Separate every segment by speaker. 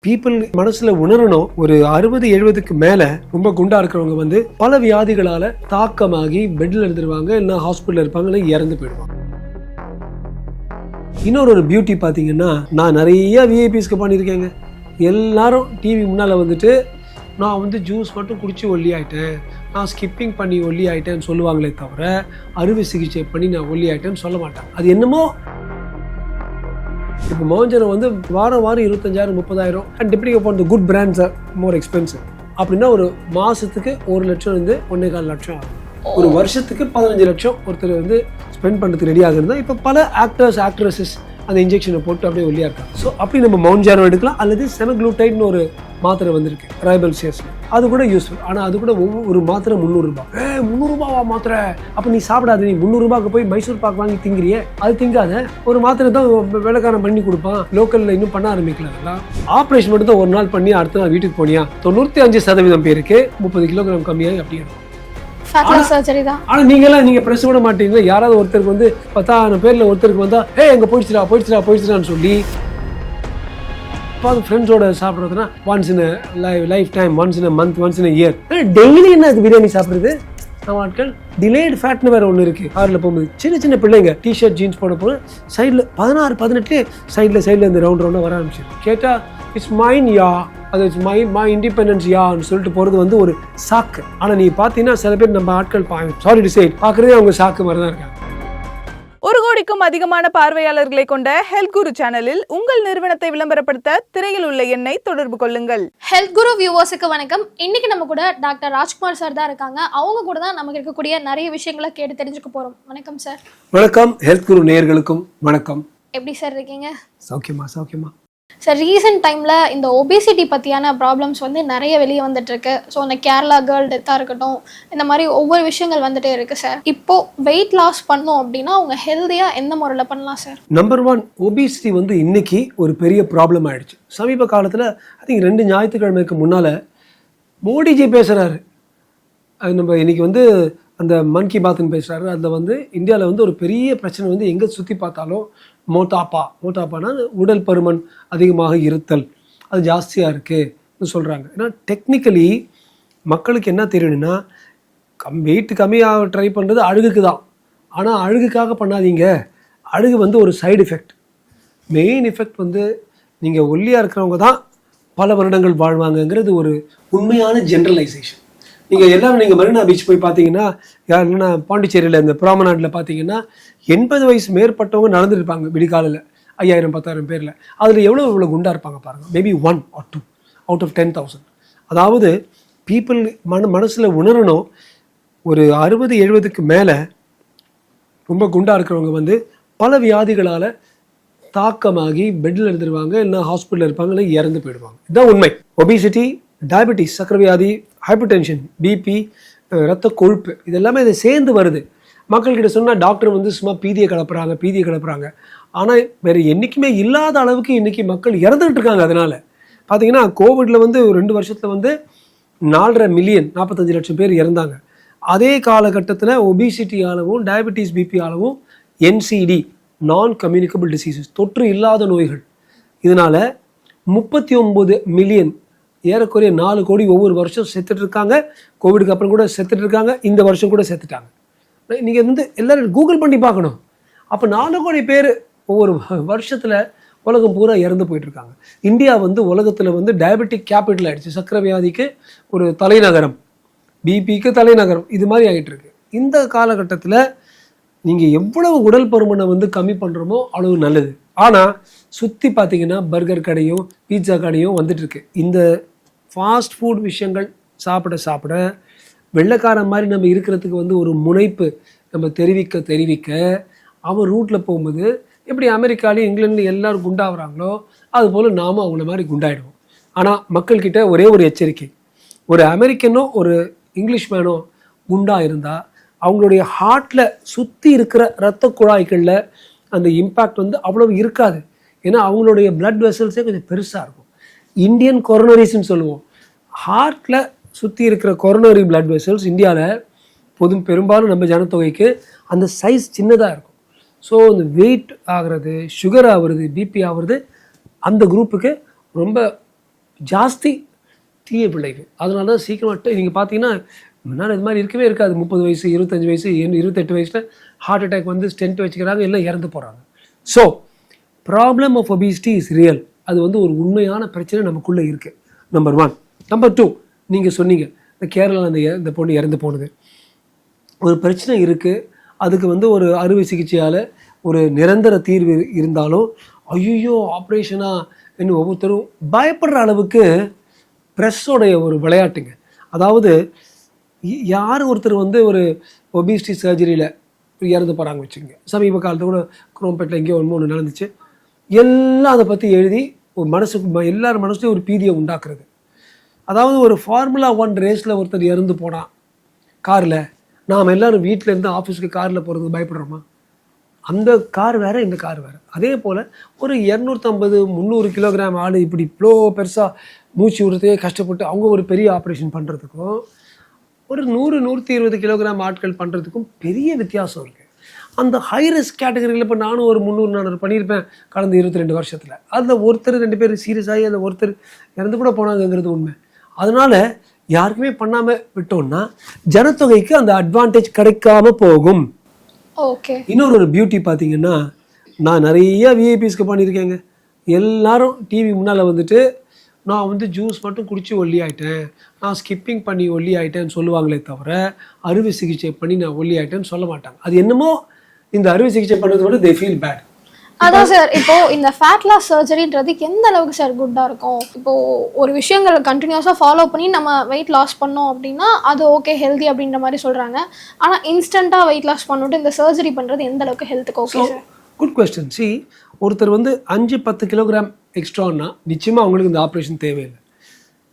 Speaker 1: People மனசுல உணரணும். ஒரு 60-70க்கு மேல ரொம்ப குண்டா இருக்கிறவங்க வந்து பல வியாதிகளால தாக்கமாகி பெட்ல இருந்துருவாங்க, இல்ல ஹாஸ்பிட்டல் இருப்பாங்க, இல்ல இறந்து போயிடுவாங்க. இன்னொரு பியூட்டி பாத்தீங்கன்னா, நான் நிறைய விஐபிஸ்க்கு பண்ணியிருக்கேங்க. எல்லாரும் டிவி முன்னால வந்துட்டு நான் வந்து ஜூஸ் மட்டும் குடிச்சு ஒல்லி ஆயிட்டேன், நான் ஸ்கிப்பிங் பண்ணி ஒல்லி ஆயிட்டேன்னு சொல்லுவாங்களே தவிர அறுவை சிகிச்சை பண்ணி நான் ஒல்லி ஆயிட்டேன்னு சொல்ல மாட்டாங்க. அது என்னமோ இப்போ மோஞ்சரம் வந்து வாரம் 25,000-30,000 and depending upon the good brands are more expensive. அப்படின்னா ஒரு மாசத்துக்கு 1 லட்சம் இருந்து 1.25 லட்சம் ஆகும். ஒரு வருஷத்துக்கு 15 லட்சம் ஒருத்தர் வந்து ஸ்பெண்ட் பண்ணுறதுக்கு ரெடி ஆகுதுன்னா இப்போ பல ஆக்ட்ரஸஸ் அந்த இன்ஜெக்ஷனை போட்டு அப்படியே ஒல்லியா இருக்காங்க. ஸோ அப்படி நம்ம மவுஞ்சாரம் எடுக்கலாம், அல்லது செமக்ளூடைட்னு ஒரு மாத்திரை வந்திருக்கு ட்ரைபல் ஷேர்ஸ், அது கூட யூஸ்ஃபுல். ஆனால் அது கூட ஒரு மாத்திரை 300 ரூபாய். 300 ரூபாவா மாத்திரை? அப்போ நீ சாப்பிடாது, நீ 300 ரூபாய்க்கு போய் மைசூர் பாக் வாங்கி திங்கிறியே, அது திங்காத. ஒரு மாத்திரை தான் விலைக்காரன் பண்ணி கொடுப்பான், லோக்கலில் இன்னும் பண்ண ஆரம்பிக்கல. ஆப்ரேஷன் மட்டும் தான் ஒரு நாள் பண்ணி அடுத்த நாள் வீட்டுக்கு போனியா, 95% பேருக்கு 30 கிலோகிராம் கம்மியாகி அப்படியே இருக்கும். ஆனா நீங்க பிரஸ் விட மாட்டீங்களா? யாராவது ஒருத்தருக்கு வந்து 10,000 பேர்ல ஒருத்தருக்கு வந்தா எங்க போயிடுச்சுடான்னு சொல்லி ஃப்ரெண்ட்ஸோட சாப்பிட்றதுனா once in lifetime, once in month, once in year. Daily என்ன பிரியாணி சாப்பிடுறது? நம்ம ஆட்கள் டிலேட் ஃபேட்னு வேற ஒன்று இருக்கு. காரில் போகும்போது சின்ன பிள்ளைங்க டிஷர்ட் ஜீன்ஸ் போட போது சைடில் 16-18 சைடில் இந்த ரவுண்டாக வர ஆரம்பிச்சு. கேட்டா இட்ஸ் மைன் யா, அது இட்ஸ் மை இண்டிபெண்டன்ஸ் யான்னு சொல்லிட்டு போகிறது வந்து ஒரு சாக்கு. ஆனால் நீ பார்த்தீங்கன்னா சில பேர் நம்ம ஆட்கள் சாரி டு சே பார்க்குறதே அவங்க சாக்கு மாதிரி தான் இருக்காங்க.
Speaker 2: 1 கோடிக்கும் அதிகமான பார்வையாளர்களை கொண்ட ஹெல்த் குரு சேனலில் உங்கள் நிறுவனத்தை விளம்பரப்படுத்த திரையில் உள்ள எண்ணை தொடர்பு கொள்ளுங்கள்.
Speaker 3: ஹெல்த் குரு வியூவர்ஸுக்கு வணக்கம். இன்னைக்கு நம்ம கூட டாக்டர் ராஜ்குமார் சார் தான் இருக்காங்க. அவங்க கூட தான் நமக்கு இருக்கக்கூடிய நிறைய விஷயங்களை கேட்டு தெரிஞ்சுக்க போறோம். வணக்கம் சார்.
Speaker 1: வணக்கம். ஹெல்த் குரு நேயர்களுக்கும் வணக்கம்.
Speaker 3: எப்படி சார் இருக்கீங்க?
Speaker 1: சௌக்கியமா
Speaker 3: சார், ரீசெண்ட் டைமில் இந்த ஒபேசிட்டி பற்றியான ப்ராப்ளம்ஸ் வந்து நிறைய வெளியே வந்துட்டு இருக்கு. ஸோ இந்த கேரளா கேர்ள் டெத்தாக இருக்கட்டும், இந்த மாதிரி ஒவ்வொரு விஷயங்கள் வந்துட்டே இருக்கு சார். இப்போ வெயிட் லாஸ் பண்ணோம் அப்படின்னா அவங்க ஹெல்த்தியாக எந்த முறையில் பண்ணலாம் சார்?
Speaker 1: நம்பர் 1, ஒபிசிட்டி வந்து இன்னைக்கு ஒரு பெரிய ப்ராப்ளம் ஆயிடுச்சு. சமீப காலத்தில் ஐ திங்க் 2 ஞாயிற்றுக்கிழமைக்கு முன்னால் மோடிஜி பேசுகிறாரு. அது நம்ம இன்னைக்கு வந்து அந்த மன் கி பாத்னு பேசுகிறாரு. அதில் வந்து இந்தியாவில் வந்து ஒரு பெரிய பிரச்சனை வந்து எங்கே சுற்றி பார்த்தாலும் மோட்டாப்பானா உடல் பருமன் அதிகமாக இருத்தல், அது ஜாஸ்தியாக இருக்குன்னு சொல்கிறாங்க. ஏன்னா டெக்னிக்கலி மக்களுக்கு என்ன தெரியணும்னா, வெயிட் கம்மியாக ட்ரை பண்ணுறது அழகுக்கு தான். ஆனால் அழகுக்காக பண்ணாதீங்க. அழகு வந்து ஒரு சைடு எஃபெக்ட். மெயின் எஃபெக்ட் வந்து நீங்கள் ஒல்லியாக இருக்கிறவங்க தான் பல வருடங்கள் வாழ்வாங்கங்கிறது ஒரு உண்மையான ஜென்ரலைசேஷன். நீங்கள் எல்லாரும் நீங்கள் மெரினா பீச் போய் பார்த்தீங்கன்னா, இல்லைன்னா பாண்டிச்சேரியில் இந்த ப்ராமனாட்டில் பார்த்தீங்கன்னா 80 வயசு மேற்பட்டவங்க நடந்துருப்பாங்க விடிகாலில் 5,000-10,000 பேரில். அதில் எவ்வளோ குண்டாக இருப்பாங்க பாருங்கள். Maybe 1 or 2 out of 10,000. அதாவது பீப்புள் மனசில் உணரணும். ஒரு 60-70க்கு மேலே ரொம்ப குண்டாக இருக்கிறவங்க வந்து பல வியாதிகளால் தாக்கமாகி பெட்டில் இருந்துருவாங்க, இல்லைன்னா ஹாஸ்பிட்டலில் இருப்பாங்க, இல்லை இறந்து போயிடுவாங்க. இதுதான் உண்மை. ஒபிசிட்டி, டயபெட்டிஸ், சக்கரை வியாதி, ஹைப்பர் டென்ஷன், பிபி, ரத்த கொழுப்பு, இது எல்லாமே இதை சேர்ந்து வருது. மக்கள்கிட்ட சொன்னால் டாக்டர் வந்து சும்மா பீதியை கிளப்புறாங்க. ஆனால் வேறு என்றைக்குமே இல்லாத அளவுக்கு இன்றைக்கி மக்கள் இறந்துகிட்டு இருக்காங்க. அதனால் பார்த்தீங்கன்னா கோவிடில் வந்து 2 வருஷத்தில் வந்து 4.5 மில்லியன் 45 லட்சம் பேர் இறந்தாங்க. அதே காலகட்டத்தில் ஒபிசிட்டி அளவும் டயபெட்டிஸ், பிபி அளவும் NCD, நான் கம்யூனிகபிள் டிசீசஸ், தொற்று இல்லாத நோய்கள், இதனால் 39 மில்லியன், ஏறக்குறைய 4 கோடி ஒவ்வொரு வருஷம் செத்துட்டு இருக்காங்க. கோவிடுக்கு அப்புறம் கூட செத்துட்டு இருக்காங்க. இந்த வருஷம் கூட செத்துட்டாங்க. நீங்கள் வந்து எல்லாரும் கூகுள் பண்ணி பார்க்கணும். அப்போ 4 கோடி பேர் ஒவ்வொரு வருஷத்தில் உலகம் பூரா இறந்து போயிட்டுருக்காங்க. இந்தியா வந்து உலகத்தில் வந்து டயபெட்டிக் கேபிட்டல் ஆகிடுச்சு. சக்கரை வியாதிக்கு ஒரு தலைநகரம், பிபிக்கு தலைநகரம், இது மாதிரி ஆகிட்டு இருக்கு. இந்த காலகட்டத்தில் நீங்கள் எவ்வளவு உடல் பருமனை வந்து கம்மி பண்ணுறோமோ அவ்வளவு நல்லது. ஆனால் சுற்றி பார்த்தீங்கன்னா பர்கர் கடையும் பீட்சா கடையும் வந்துட்டுருக்கு. இந்த ஃபாஸ்ட் ஃபுட் விஷயங்கள் சாப்பிட வெள்ளைக்காரன் மாதிரி நம்ம இருக்கிறதுக்கு வந்து ஒரு முனைப்பு நம்ம தெரிவிக்க அவன் ரூட்டில் போகும்போது எப்படி அமெரிக்காலையும் இங்கிலாந்துலையும் எல்லோரும் குண்டாகிறாங்களோ அதுபோல் நாமும் அவங்கள மாதிரி குண்டாயிடுவோம். ஆனால் மக்கள்கிட்ட ஒரே ஒரு எச்சரிக்கை, ஒரு அமெரிக்கனோ ஒரு இங்கிலீஷ் மேனோ குண்டாக இருந்தால் அவங்களுடைய ஹார்ட்டில் சுற்றி இருக்கிற இரத்த குழாய்களில் அந்த இம்பேக்ட் வந்து அவ்வளவு இருக்காது. ஏன்னா அவங்களுடைய பிளட் வெசல்ஸே கொஞ்சம் பெருசாக இருக்கும். இந்தியன் கொரோனரிஸ்ன்னு சொல்லுவோம். ஹார்ட்டில் சுற்றி இருக்கிற கொரோனரி பிளட் வெசல்ஸ் இந்தியாவில் பெரும்பாலும் நம்ம ஜனத்தொகைக்கு அந்த சைஸ் சின்னதாக இருக்கும். ஸோ இந்த வெயிட் ஆகிறது, சுகர் ஆகுறது, பிபி ஆகுறது அந்த குரூப்புக்கு ரொம்ப ஜாஸ்தி தீய விளைவு. அதனால தான் சீக்கிரமாக நீங்கள் பார்த்தீங்கன்னா முன்னால் இது மாதிரி இருக்கவே இருக்காது. 30 வயசு 25 வயசு 28 வயசில் ஹார்ட் அட்டாக் வந்து ஸ்டென்ட் வச்சுக்கிறாங்க, எல்லாம் இறந்து போகிறாங்க. So problem of obesity is real. அது வந்து ஒரு உண்மையான பிரச்சனை நமக்குள்ளே இருக்குது. நம்பர் 1. நம்பர் 2, நீங்கள் சொன்னீங்க இந்த கேரளாவில் இந்த பொண்ணு இறந்து போனது. ஒரு பிரச்சனை இருக்குது, அதுக்கு வந்து ஒரு அறுவை சிகிச்சையால் ஒரு நிரந்தர தீர்வு இருந்தாலும் ஐயோ ஆப்ரேஷனா இன்னும் ஒவ்வொருத்தரும் பயப்படுற அளவுக்கு ப்ரெஸ்ஸோடைய ஒரு விளையாட்டுங்க. அதாவது யார் ஒருத்தர் வந்து ஒரு ஒபிசிட்டி சர்ஜரியில் இறந்து போகிறாங்க வச்சுக்கோங்க. சமீப காலத்தில் கூட குரோம்பேட்டில் எங்கேயோ ஒன்று நடந்துச்சு. எல்லாம் அதை பற்றி எழுதி ஒரு மனசுக்கு எல்லார் மனசுலையும் ஒரு பீதியை உண்டாக்குறது. அதாவது ஒரு ஃபார்முலா 1 ரேஸில் ஒருத்தர் இறந்து போனான் காரில், நாம் எல்லோரும் வீட்டில் இருந்து ஆஃபீஸுக்கு காரில் போகிறதுக்கு பயப்படுறோமா? அந்த கார் வேறு, இந்த கார் வேறு. அதே போல் ஒரு 250-300 கிலோகிராம் ஆள் இப்படி இவ்வளோ பெருசாக மூச்சு விடுறதே கஷ்டப்பட்டு அவங்க ஒரு பெரிய ஆப்ரேஷன் பண்ணுறதுக்கும் ஒரு 100-120 கிலோகிராம் ஆட்கள் பண்ணுறதுக்கும் பெரிய வித்தியாசம் இருக்குது. அந்த ஹை ரிஸ்க் கேட்டகரியில் இப்போ நானும் ஒரு 300-400 பண்ணியிருப்பேன் கடந்த 22 வருஷத்தில். அதில் ஒருத்தர் 2 பேர் சீரியஸ் ஆகி அதில் ஒருத்தர் இறந்து கூட போனாங்கங்கிறது உண்மை. அதனால் யாருக்குமே பண்ணாமல் விட்டோம்னா ஜனத்தொகைக்கு அந்த அட்வான்டேஜ் கிடைக்காம போகும்.
Speaker 3: ஓகே.
Speaker 1: இன்னொரு ஒரு பியூட்டி பார்த்தீங்கன்னா, நான் நிறைய விஐபிஸ்க்கு பண்ணியிருக்கேங்க. எல்லாரும் டிவி முன்னால் வந்துட்டு நான் வந்து ஜூஸ் மட்டும் குடித்து ஒல்லி ஆகிட்டேன், நான் ஸ்கிப்பிங் பண்ணி ஒல்லி ஆகிட்டேன்னு சொல்லுவாங்களே தவிர அறுவை சிகிச்சை பண்ணி நான் ஒல்லி ஆகிட்டேன்னு சொல்ல மாட்டாங்க. அது என்னமோ இந்த அறுவை சிகிச்சை பண்ணுறது மட்டும் தே ஃபீல் பேட்.
Speaker 3: அதான் சார், இப்போ இந்த ஃபேட் லாஸ் சர்ஜரின்றது எந்த அளவுக்கு சார் குட்டாக இருக்கும்? இப்போ ஒரு விஷயங்களை கண்டினியூஸாக ஃபாலோ பண்ணி நம்ம வெயிட் லாஸ் பண்ணோம் அப்படின்னா அது ஓகே ஹெல்தி அப்படின்ற மாதிரி சொல்கிறாங்க. ஆனால் இன்ஸ்டண்ட்டாக வெயிட் லாஸ் பண்ணிட்டு இந்த சர்ஜரி பண்ணுறது எந்த அளவுக்கு ஹெல்த்துக்கு okay sir?
Speaker 1: Good question. C, ஒருத்தர் வந்து 5-10 கிலோகிராம் எக்ஸ்ட்ரான்னா நிச்சயமாக அவங்களுக்கு இந்த ஆப்ரேஷன் தேவையில்லை.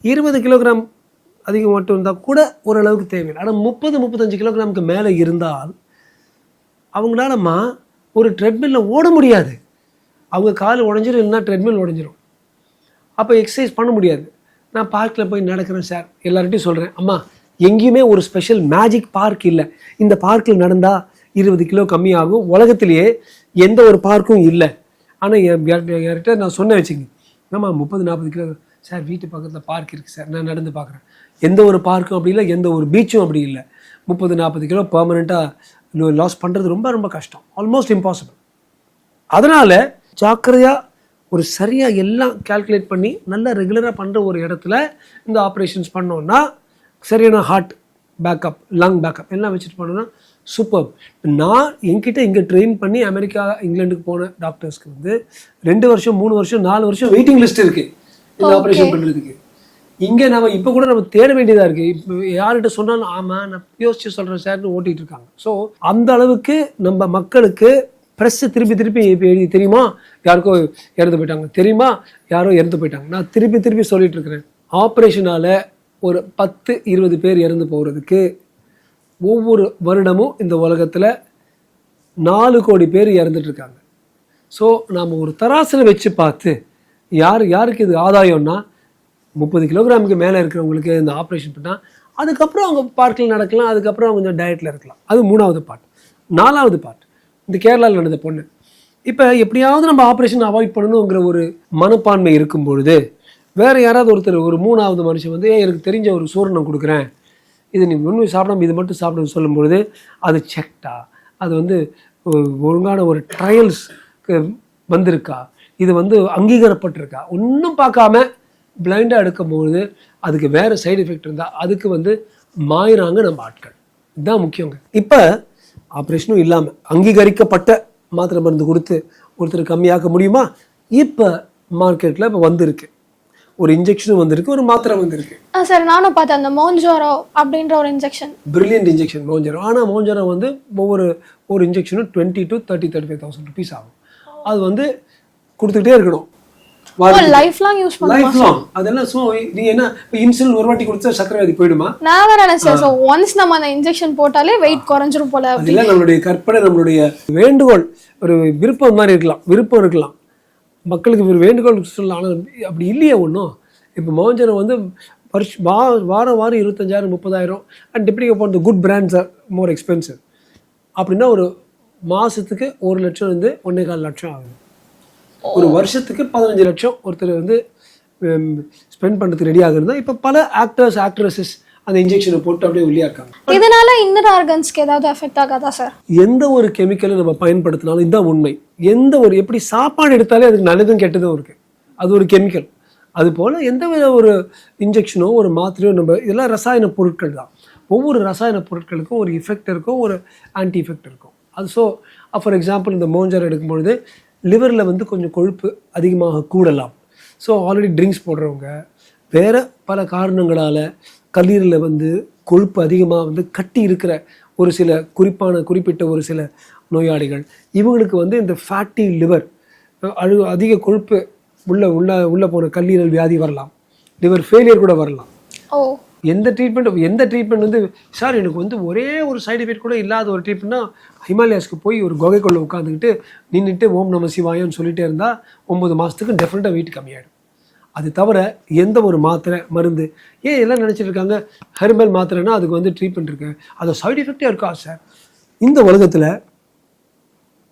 Speaker 1: 20 கிலோகிராம் அதிகம் மட்டும் இருந்தால் கூட ஓரளவுக்கு தேவையில்லை. ஆனால் 30-35 கிலோகிராமுக்கு மேலே இருந்தால் அவங்களாலம்மா ஒரு ட்ரெட்மில்லில் ஓட முடியாது. அவங்க கால் உடஞ்சிரும், இல்லைன்னா ட்ரெட்மில் உடஞ்சிரும். அப்போ எக்ஸசைஸ் பண்ண முடியாது. நான் பார்க்கில் போய் நடக்கிறேன் சார், எல்லார்ட்டையும் சொல்கிறேன், அம்மா எங்கேயுமே ஒரு ஸ்பெஷல் மேஜிக் பார்க் இல்லை, இந்த பார்க்கில் நடந்தால் 20 கிலோ கம்மியாகும், உலகத்திலேயே எந்த ஒரு பார்க்கும் இல்லை. ஆனால் என்கிட்ட நான் சொன்ன வச்சுங்க, ஆமா 30-40 கிலோ சார், வீட்டு பக்கத்தில் பார்க் இருக்குது சார், நான் நடந்து பார்க்குறேன். எந்த ஒரு பார்க்கும் அப்படி இல்லை, எந்த ஒரு பீச்சும் அப்படி இல்லை. 30-40 கிலோ பர்மனெண்ட்டாக லாஸ் பண்ணுறது ரொம்ப ரொம்ப கஷ்டம், ஆல்மோஸ்ட் இம்பாசிபிள். அதனால் ஜாக்கிரதையாக ஒரு சரியாக எல்லாம் கால்குலேட் பண்ணி நல்லா ரெகுலராக பண்ணுற ஒரு இடத்துல இந்த ஆப்ரேஷன்ஸ் பண்ணோன்னா சரியான ஹார்ட் பேக்கப், லங் பேக்கப் எல்லாம் வச்சுட்டு பண்ணோன்னா சூப்பர். நான் என்கிட்ட இங்கே ட்ரெயின் பண்ணி அமெரிக்கா இங்கிலாந்துக்கு போன டாக்டர்ஸ்க்கு வந்து 2 வருஷம் 3 வருஷம் 4 வருஷம் வெயிட்டிங் லிஸ்ட் இருக்குது இந்த ஆப்ரேஷன் பண்ணுறதுக்கு. இங்கே நம்ம இப்போ கூட நம்ம தேட வேண்டியதாக இருக்குது. இப்போ யார்கிட்ட சொன்னாலும் ஆமாம் நான் யோசிச்சு சொல்கிறேன் சார்னு ஓட்டிகிட்டு இருக்காங்க. ஸோ அந்த அளவுக்கு நம்ம மக்களுக்கு ப்ரெஸ்ஸு திருப்பி இப்போ எழுதி, தெரியுமா யாருக்கோ இறந்து போயிட்டாங்க, தெரியுமா யாரோ இறந்து போயிட்டாங்க. நான் திருப்பி சொல்லிட்டு இருக்கிறேன். ஆப்ரேஷனால் ஒரு 10-20 பேர் இறந்து போகிறதுக்கு ஒவ்வொரு வருடமும் இந்த உலகத்தில் 4 கோடி பேர் இறந்துட்டுருக்காங்க. ஸோ நாம் ஒரு தராசில் வச்சு பார்த்து யாருக்கு இது ஆதாயம்னா 30 கிலோகிராமுக்கு மேலே இருக்கிறவங்களுக்கு இந்த ஆப்ரேஷன் பண்ணால் அதுக்கப்புறம் அவங்க பார்க்கில் நடக்கலாம், அதுக்கப்புறம் அவங்க கொஞ்சம் டயட்டில் இருக்கலாம். அது 3வது பார்ட். 4வது பார்ட் இந்த கேரளாவில் நடந்த பொண்ணு. இப்போ எப்படியாவது நம்ம ஆப்ரேஷன் அவாய்ட் பண்ணணுங்கிற ஒரு மனப்பான்மை இருக்கும் பொழுது வேறு யாராவது ஒருத்தர் ஒரு 3வது மனுஷன் வந்து எனக்கு தெரிஞ்ச ஒரு சூரணம் கொடுக்குறேன், இது நீ ஒன்றும் சாப்பிடாம இது மட்டும் சாப்பிடணும்னு சொல்லும்பொழுது அது செக்டா, அது வந்து ஒழுங்கான ஒரு ட்ரையல்ஸ்க்கு வந்திருக்கா, இது வந்து அங்கீகாரப்பட்டிருக்கா, ஒன்றும் பார்க்காம பிளைண்டாக எடுக்கும்பொழுது அதுக்கு வேறு சைடு எஃபெக்ட் இருந்தால் அதுக்கு வந்து மாயிறாங்க நம்ம ஆட்கள். இதுதான் முக்கியங்க. இப்போ ஆப்ரேஷனும் இல்லாமல் அங்கீகரிக்கப்பட்ட மாத்திரை மருந்து கொடுத்து ஒருத்தர் கம்மியாக்க முடியுமா? இப்போ மார்க்கெட்டில் இப்போ வந்திருக்கு, ஒரு இன்ஜெக்ஷனும் வந்திருக்கு, ஒரு மாத்திரை வந்திருக்கு.
Speaker 3: சார் நானும் பார்த்தேன் அந்த மோன்ஜாரோ அப்படின்ற ஒரு இன்ஜெக்ஷன்,
Speaker 1: பிரில்லியன்ட் இன்ஜெக்ஷன் மோன்ஜாரோ. ஆனால் மோன்ஜாரோ வந்து ஒவ்வொரு இன்ஜெக்ஷனும் 20,000 to 35,000 rupees ஆகும். அது வந்து கொடுத்துக்கிட்டே இருக்கணும்,
Speaker 3: லைஃப் லாங் யூஸ் பண்ணலாம்.
Speaker 1: Life long. அதெல்லாம் சோ நீ என்ன இன்சுலின் ஒரு வாட்டி கொடுத்தா சக்கரை வியாதி போயிடுமா?
Speaker 3: நான் வேற நினைச்சேன் சோ ஒன்ஸ் நம்ம அந்த இன்ஜெக்ஷன் போட்டாலே வெயிட் குறைஞ்சிரும் போல.
Speaker 1: இல்ல, நம்மளுடைய கற்பனை, நம்மளுடைய வேண்டுகோள், ஒரு விருப்பம் மாதிரி இருக்கலாம், விருப்பம் இருக்கலாம், மக்களுக்கு ஒரு வேண்டுகோள் சொல்லலாம். ஆனால் அப்படி இல்லையே ஒன்றும். இப்போ மோன்ஜாரோ வந்து வாரம் 25,000-30,000 and depending upon the good brands are more expensive. அப்படின்னா ஒரு மாதத்துக்கு 1 லட்சம் வந்து 1.25 லட்சம் ஆகுது. ஒரு வருஷத்துக்கு 15 லட்சம் ஒருத்தர் வந்து ஸ்பெண்ட் பண்ணுறதுக்கு ரெடி ஆகுறதா இப்போ பல ஆக்ட்ரஸஸ் அந்த இன்ஜெக்ஷனை போட்டு அப்படியே உள்ளியா இருக்காங்க.
Speaker 3: இதனால இன்னர் ஆர்கன்ஸ்க்கு ஏதாவது எஃபெக்ட் ஆகாதா சார்?
Speaker 1: எந்த ஒரு கெமிக்கலை நம்ம பயன்படுத்தினாலும் இதுதான் உண்மை. எந்த ஒரு எப்படி சாப்பாடு எடுத்தாலே அதுக்கு நல்லதும் கெட்டதும் இருக்கு, அது ஒரு கெமிக்கல். அது போல் எந்த வித ஒரு இன்ஜெக்ஷனோ ஒரு மாத்திரையோ நம்ம இதெல்லாம் ரசாயன பொருட்கள் தான். ஒவ்வொரு ரசாயன பொருட்களுக்கும் ஒரு எஃபெக்ட் இருக்கும், ஒரு ஆன்டி எஃபெக்ட் இருக்கும். அது ஸோ ஃபார் எக்ஸாம்பிள் இந்த மோஞ்சார் எடுக்கும்பொழுது லிவரில் வந்து கொஞ்சம் கொழுப்பு அதிகமாக கூடலாம். ஸோ ஆல்ரெடி ட்ரிங்க்ஸ் போடுறவங்க, வேறு பல காரணங்களால் கல்லீரலில் வந்து கொழுப்பு அதிகமாக வந்து கட்டி இருக்கிற ஒரு சில குறிப்பிட்ட ஒரு சில நோயாளிகள், இவங்களுக்கு வந்து இந்த ஃபேட்டி லிவர் அதிக கொழுப்பு உள்ளே போன கல்லீரல் வியாதி வரலாம், லிவர் ஃபெயிலியர் கூட வரலாம். எந்த ட்ரீட்மெண்ட் வந்து சார் எனக்கு வந்து ஒரே ஒரு சைடு எஃபெக்ட் கூட இல்லாத ஒரு ட்ரீட்மெண்ட்னா ஹிமாலயாஸ்க்கு போய் ஒரு குகைக்குள்ளே உட்காந்துக்கிட்டு நின்றுட்டு ஓம் நம சிவாயன்னு சொல்லிட்டே இருந்தால் 9 மாதத்துக்கு டெஃபினட்டாக வெயிட் கம்மியாயிடும். அது தவிர எந்த ஒரு மாத்திரை மருந்து எல்லாம் நினச்சிட்டு இருக்காங்க ஹெர்பல் மாத்திரைனா அதுக்கு வந்து ட்ரீட்மெண்ட் இருக்கு, அது சைடு எஃபெக்டே இருக்கா சார்? இந்த உலகத்தில்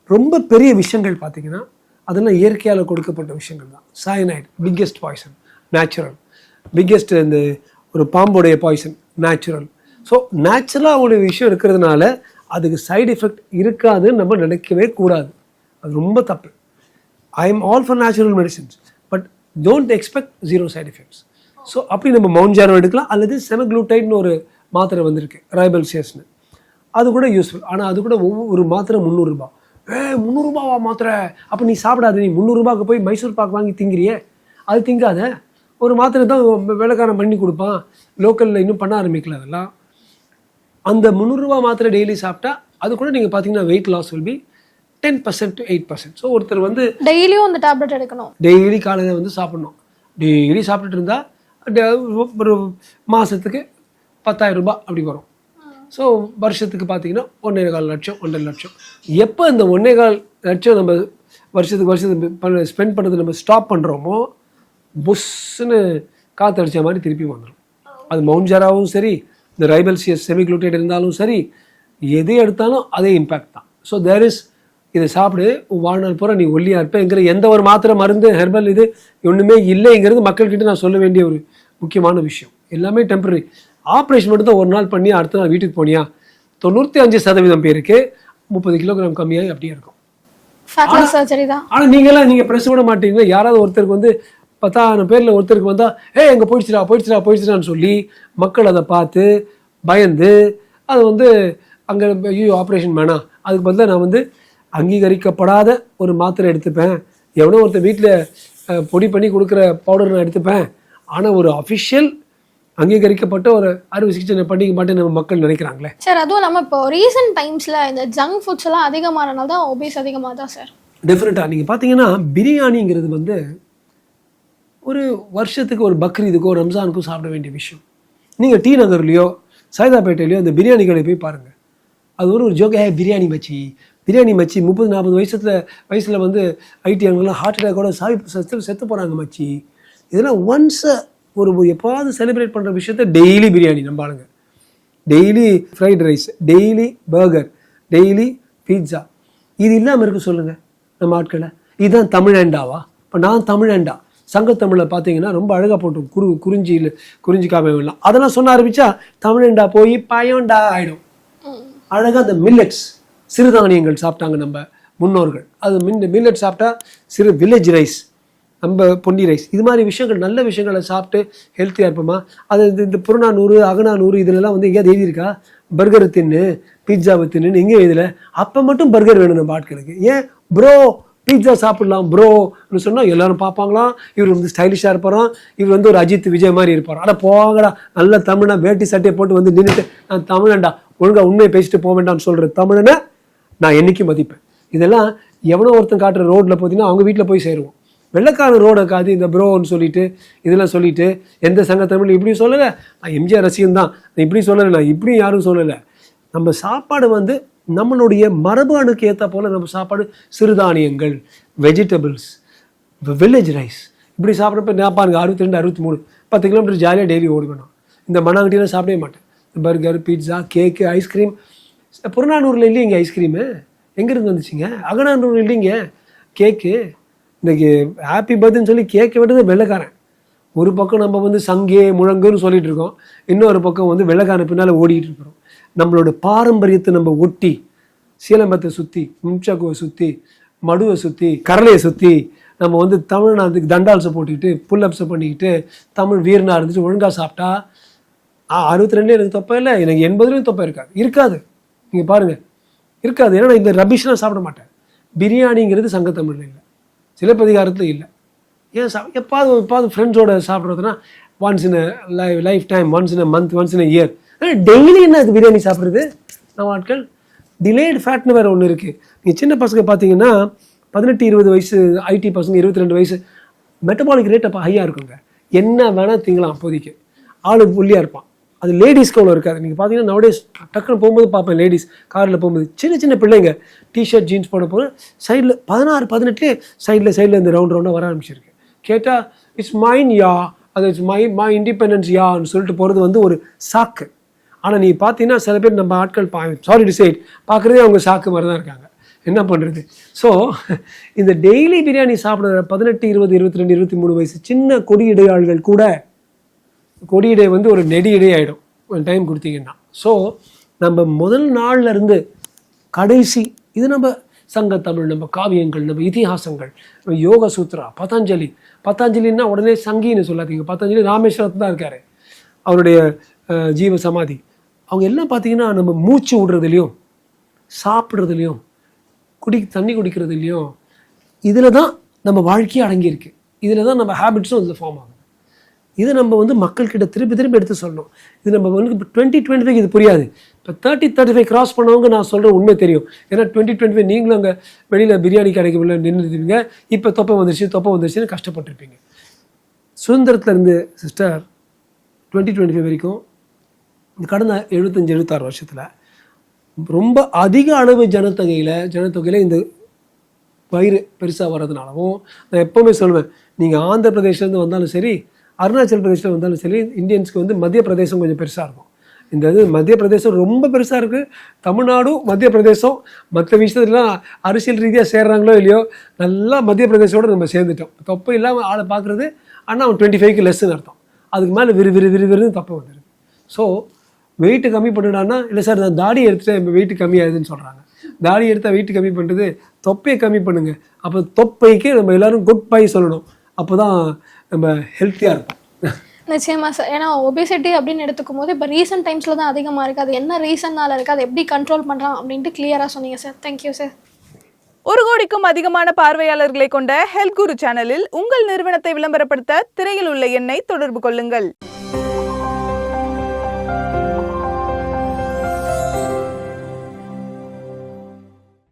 Speaker 1: ரொம்ப பெரிய விஷயங்கள் பார்த்தீங்கன்னா அதெல்லாம் இயற்கையால் கொடுக்கப்பட்ட விஷயங்கள் தான். Cyanide biggest poison, natural. Biggest இந்த ஒரு பாம்போடைய பாய்சன் நேச்சுரல். ஸோ நேச்சுரலாக ஒரு விஷயம் இருக்கிறதுனால அதுக்கு சைடு எஃபெக்ட் இருக்காதுன்னு நம்ம நினைக்கவே கூடாது. அது ரொம்ப தப்பு. I am all for natural medicines, but don't expect zero side effects. So அப்படி நம்ம மவுண்ட்ஜாரோ எடுக்கலாம், அல்லது செமக்ளூட்டைட்னு ஒரு மாத்திரை வந்திருக்கு ரைபல்சியஸ்னு, அது கூட யூஸ்ஃபுல். ஆனால் அது கூட ஒவ்வொரு மாத்திரை 300 ரூபா. 300 ரூபாவா மாத்திரை? அப்போ நீ சாப்பிடாது, நீ 300 ரூபாய்க்கு போய் மைசூர் பாக் வாங்கி திங்கிறியே, அது திங்காத. ஒரு மாத்திரை தான் விலைக்காரன் பண்ணி கொடுப்பான், லோக்கலில் இன்னும் பண்ண ஆரம்பிக்கல அதெல்லாம். அந்த 300 ரூபா மாத்திரை டெய்லி சாப்பிட்டா அது கூட நீங்கள் பார்த்தீங்கன்னா weight loss will be 10% to 8%. So ஒருத்தர் வந்து
Speaker 3: டெய்லியும் அந்த டேப்லெட் எடுக்கணும்,
Speaker 1: டெய்லி காலையில் வந்து சாப்பிடணும். டெய்லி சாப்பிட்டுட்டு இருந்தால் ஒரு மாதத்துக்கு 10,000 ரூபாய் அப்படி வரும். ஸோ வருஷத்துக்கு பார்த்தீங்கன்னா 1.25 லட்சம் 1.5 லட்சம். எப்போ இந்த 1.25 லட்சம் நம்ம வருஷத்துக்கு ஸ்பெண்ட் பண்ணுறது நம்ம ஸ்டாப் பண்ணுறோமோ புஷ்ஷுன்னு காற்றடிச்ச மாதிரி திருப்பி வந்துடும். அது மவுண்ட்ஜாராவும் சரி, இந்த ரைபல்சியஸ் செமிக்ளூட்டேட் இருந்தாலும் சரி, எது எடுத்தாலும் அதே இம்பேக்ட் தான். ஸோ தேர் இஸ் இதை சாப்பிடு வாழ்நாள் பூரா நீ ஒல்லியாக இருப்பேங்கிற எந்த ஒரு மாத்திரை மருந்து ஹெர்பல் இது ஒன்றுமே இல்லைங்கிறது மக்கள்கிட்ட நான் சொல்ல வேண்டிய ஒரு முக்கியமான விஷயம். எல்லாமே டெம்பரரி. ஆப்ரேஷன் மட்டும் தான் ஒரு நாள் பண்ணி அடுத்த நாள் வீட்டுக்கு போனியா 95% பேருக்கு 30 கிலோகிராம் கம்மியாகி அப்படியே இருக்கும். ஆனால் நீங்கள் ப்ரெஸ் விட மாட்டீங்க. யாராவது ஒருத்தருக்கு வந்து 10,000 பேரில் ஒருத்தருக்கு வந்தால் எங்கே போயிடுச்சுடான்னு சொல்லி மக்கள் அதை பார்த்து பயந்து அது வந்து அங்கே ஐயோ ஆப்ரேஷன் வேணாம், அதுக்கு பதிலாக நான் வந்து அங்கீகரிக்கப்படாத ஒரு மாத்திரை எடுத்துப்பேன், எவனோ ஒருத்தர் வீட்டில் பொடி பண்ணி கொடுக்குற பவுடர் நான் எடுத்துப்பேன், ஆனால் ஒரு அஃபிஷியல் அங்கீகரிக்கப்பட்ட ஒரு அறுவை சிகிச்சை பண்ணிக்க மாட்டேன்னு நம்ம மக்கள் நினைக்கிறாங்களே
Speaker 3: சார். அதுவும் நம்ம இப்போ ரீசெண்ட் டைம்ஸில் இந்த ஜங்க் ஃபுட்ஸ் எல்லாம் அதிகமானனால தான் ஒபேஸ் அதிகமாக தான் சார்.
Speaker 1: டெஃபினட்டாக நீங்கள் பார்த்தீங்கன்னா பிரியாணிங்கிறது வந்து ஒரு வருஷத்துக்கு ஒரு பக்ரீதுக்கோ ரம்ஜானுக்கோ சாப்பிட வேண்டிய விஷயம். நீங்கள் டி நகர்லையோ சைதாப்பேட்டையிலையோ அந்த பிரியாணி கடை போய் பாருங்கள். அது ஒரு ஜோக், பிரியாணி மச்சி 30-40 வயசில் வந்து ஐடி அவங்களாம் ஹார்ட் அட்டாக்கோட செத்து போகிறாங்க மச்சி. இதெல்லாம் ஒன்ஸ் ஒரு எப்போவாவது செலிப்ரேட் பண்ணுற விஷயத்த டெய்லி பிரியாணி நம்ம ஆளுங்க, daily fried rice, daily burger, daily pizza. இது இல்லாமல் இருக்க சொல்லுங்கள் நம்ம ஆட்களை. இதுதான் தமிழண்டாவா? இப்போ நான் தமிழண்டா சங்கத்தமிழில் பார்த்தீங்கன்னா ரொம்ப அழகாக போட்டோம், குறிஞ்சி காவியம்லாம் அதெல்லாம் சொன்ன ஆரம்பித்தா தமிழண்டா போய் பயண்டா ஆகிடும். அழகாக அந்த மில்லட்ஸ் சிறுதானியங்கள் சாப்பிட்டாங்க நம்ம முன்னோர்கள். அது மில்லட் சாப்பிட்டா சிறு வில்லேஜ் ரைஸ், நம்ம பொன்னி ரைஸ், இது மாதிரி விஷயங்கள் நல்ல விஷயங்களை சாப்பிட்டு ஹெல்த்தியாக இருப்போமா? அது இந்த புறநானூறு அகநானூறு இதிலெல்லாம் வந்து எங்கேயாவது எழுதியிருக்கா பர்கர் தின்னு பீட்சாவை தின்னு? எங்கே எழுதலை. அப்போ மட்டும் பர்கர் வேணும் நம்ம ஆட்களுக்கு. ஏன் ப்ரோ பீட்சா சாப்பிடலாம் ப்ரோன்னு சொன்னால் எல்லாரும் பார்ப்பாங்களாம், இவர் வந்து ஸ்டைலிஷாக இருப்பாராம், இவர் வந்து ஒரு அஜித் விஜய் மாதிரி இருப்பார். ஆனால் போவாங்கடா நல்ல தமிழனா வேட்டி சட்டையை போட்டு வந்து நின்றுட்டு நான் தமிழன்டா ஒழுங்காக உண்மையை பேசிட்டு போக வேண்டாம்னு சொல்கிற தமிழனை நான் என்றைக்கும் மதிப்பேன். இதெல்லாம் எவனோ ஒருத்தன் காட்டுற ரோட்டில் பார்த்தீங்கன்னா அவங்க வீட்டில் போய் சேருவோம். வெள்ளைக்காரன் ரோடை காது இந்த ப்ரோன்னு சொல்லிட்டு இதெல்லாம் சொல்லிட்டு எந்த சங்க தமிழ் இப்படி சொல்லலை, நான் எம்ஜிஆர் ரசிகன் தான், நான் இப்படி சொல்லலை, நான் இப்படியும் யாரும் சொல்லலை. நம்ம சாப்பாடு வந்து நம்மளுடைய மரபு அணுக்கு ஏற்ற போல் நம்ம சாப்பாடு சிறுதானியங்கள், வெஜிடபிள்ஸ், வில்லேஜ் ரைஸ் இப்படி சாப்பிட்றப்ப நான் பாருங்க 62 63 10 கிலோமீட்டர் ஜாலியாக டெய்லி ஓடுவேணும். இந்த மண்ணாங்கட்டிலாம் சாப்பிடவே மாட்டேன். பர்கர், பீட்சா, கேக்கு, ஐஸ்கிரீம். புறநானூரில் இல்லைங்க ஐஸ்கிரீமு, எங்கேருந்து வந்துச்சுங்க? அகநானூரில் இல்லைங்க கேக்கு. இன்றைக்கி ஹாப்பி பர்த்டேன்னு சொல்லி கேக்கு விட்டது வெள்ளைக்காரன். ஒரு பக்கம் நம்ம வந்து சங்கே முழங்குன்னு சொல்லிட்டு இருக்கோம், இன்னொரு பக்கம் வந்து வெள்ளைக்கான பின்னால் ஓடிட்டு இருக்கிறோம். நம்மளோட பாரம்பரியத்தை நம்ம ஒட்டி சீலம்பத்தை சுற்றி, மும்சக்குவை சுற்றி, மடுவை சுற்றி, கரலையை சுற்றி நம்ம வந்து தமிழ்நாட்டுக்கு தண்டால்ஸை போட்டுக்கிட்டு புல்லப்ஸை பண்ணிக்கிட்டு தமிழ் வீரனாக இருந்துட்டு ஒழுங்காக சாப்பிட்டா 62 எனக்கு தொப்பை இல்லை, எனக்கு 80 தொப்பை இருக்காது. நீங்கள் பாருங்கள், இருக்காது. ஏன்னா நான் இந்த ரபிஷ்லாம் சாப்பிட மாட்டேன். பிரியாணிங்கிறது சங்கத்தமிழில் இல்லை, சிலப்பதிகாரத்தில் இல்லை. ஏன் எப்பாவது ஃப்ரெண்ட்ஸோட சாப்பிட்றதுனா once in lifetime, once in month, once in year. Daily என்ன அது பிரியாணி சாப்பிட்றது? நம்ம ஆட்கள் டிலேடு ஃபேட்னு வேறு ஒன்று இருக்குது. நீங்கள் சின்ன பசங்க பார்த்தீங்கன்னா 18-20 வயசு, ஐடி பசங்க 22 வயசு, மெட்டபாலிக் ரேட் அப்போ ஹையாக இருக்குங்க. என்ன வேணால் திங்கலாம் அப்போதைக்கு, ஆளு புள்ளியாக இருப்பான். அது லேடிஸ்க்கு அவ்வளோ இருக்காது. நீங்கள் பார்த்தீங்கன்னா நவடேஸ் டக்குன்னு போகும்போது பார்ப்பேன், லேடிஸ் காரில் போகும்போது சின்ன பிள்ளைங்க டிஷர்ட் ஜீன்ஸ் போட போது சைடில் 16-18 சைடில் இந்த ரவுண்டாக வர ஆரம்பிச்சிருக்கு. கேட்டால் இட்ஸ் மைன் யா, அது இட்ஸ் மை இண்டிபெண்டன்ஸ் யான்னு சொல்லிட்டு போகிறது வந்து ஒரு சாக்கு. ஆனால் நீ பார்த்தீங்கன்னா சில பேர் நம்ம ஆட்கள் சாரி டு சே இட், பார்க்குறதே அவங்க சாக்கு மாதிரி தான் இருக்காங்க. என்ன பண்ணுறது? ஸோ இந்த டெய்லி பிரியாணி சாப்பிட்ற 18, 20, 22, 23 வயசு சின்ன கொடியிடையாள்கள் கூட கொடியிடை வந்து ஒரு நெடியிடை ஆகிடும் டைம் கொடுத்தீங்கன்னா. ஸோ நம்ம முதல் நாள்ல இருந்து கடைசி இது நம்ம சங்கத்தமிழ், நம்ம காவியங்கள், நம்ம இதிகாசங்கள், நம்ம யோக சூத்ரா, பதாஞ்சலின்னா உடனே சங்கின்னு சொல்லாதீங்க. பதாஞ்சலி ராமேஸ்வரத்து தான் இருக்காரு, அவருடைய ஜீவ சமாதி. அவங்க எல்லாம் பார்த்தீங்கன்னா நம்ம மூச்சு விடுறதுலையும் சாப்பிட்றதுலையும் தண்ணி குடிக்கிறதுலையும் இதில் தான் நம்ம வாழ்க்கையே அடங்கியிருக்கு. இதில் தான் நம்ம ஹேபிட்ஸும் இதில் ஃபார்ம் ஆகும். இது நம்ம வந்து மக்கள்கிட்ட திருப்பி எடுத்து சொல்லணும். இது நம்ம வந்து இப்போ 2025 இது புரியாது. இப்போ 30-35 கிராஸ் பண்ணவங்க நான் சொல்கிற உண்மை தெரியும். ஏன்னா 2025 நீங்களும் அங்கே வெளியில் பிரியாணி கடைக்கு உள்ள நின்றுருப்பீங்க. இப்போ தொப்பை வந்துருச்சுன்னு கஷ்டப்பட்டுருப்பீங்க. சுதந்திரத்துலேருந்து சிஸ்டர் 2025 வரைக்கும் இந்த கடந்த 75-76 வருஷத்தில் ரொம்ப அதிக அளவு ஜனத்தொகையில் இந்த வயிறு பெருசாக வர்றதுனாலவும் நான் எப்போவுமே சொல்லுவேன், நீங்கள் ஆந்திர பிரதேஷ்லேருந்து வந்தாலும் சரி, அருணாச்சல் பிரதேசில் வந்தாலும் சரி, இந்தியன்ஸ்க்கு வந்து மத்திய பிரதேசம் கொஞ்சம் பெருசாக இருக்கும். இந்த இது மத்திய பிரதேசம் ரொம்ப பெருசாக இருக்குது. தமிழ்நாடும் மத்திய பிரதேசம் மற்ற விஷயத்துலாம் அரசியல் ரீதியாக சேர்றாங்களோ இல்லையோ, நல்லா மத்திய பிரதேசோடு நம்ம சேர்ந்துட்டோம். தொப்பை இல்லாமல் ஆளை பார்க்குறது, ஆனால் அவன் 25க்கு லெஸ்ன்னு அர்த்தம். அதுக்கு மேலே விறுவிறுன்னு தொப்பை வந்துடுது. ஸோ வெயிட்டு கம்மி பண்ணிடான்னா, இல்லை சார் நான் தாடி எடுத்துகிட்டு வெயிட்டு கம்மியாகுதுன்னு சொல்கிறாங்க. தாடி எடுத்தால் வெயிட்டு கம்மி பண்ணுறது, தொப்பையை கம்மி பண்ணுங்க. அப்போ தொப்பைக்கு நம்ம எல்லோரும் குட் பை சொல்லணும். அப்போ தான் நம்ம ஹெல்த்தியாக இருப்போம்.
Speaker 3: நிச்சயமா சார். ஏன்னா ஒபேசிட்டி அப்படின்னு எடுத்துக்கும் போது இப்போ ரீசெண்ட் டைம்ஸில் தான் அதிகமாக இருக்குது. அது என்ன ரீசன்னால இருக்குது, அதை எப்படி கண்ட்ரோல் பண்ணுறான் அப்படின்ட்டு கிளியராக சொன்னீங்க சார். Thank you sir.
Speaker 2: 1 கோடிக்கும் அதிகமான பார்வையாளர்களை கொண்ட ஹெல்த் குரு சேனலில் உங்கள் நிறுவனத்தை விளம்பரப்படுத்த திரையில் உள்ள எண்ணை தொடர்பு கொள்ளுங்கள்.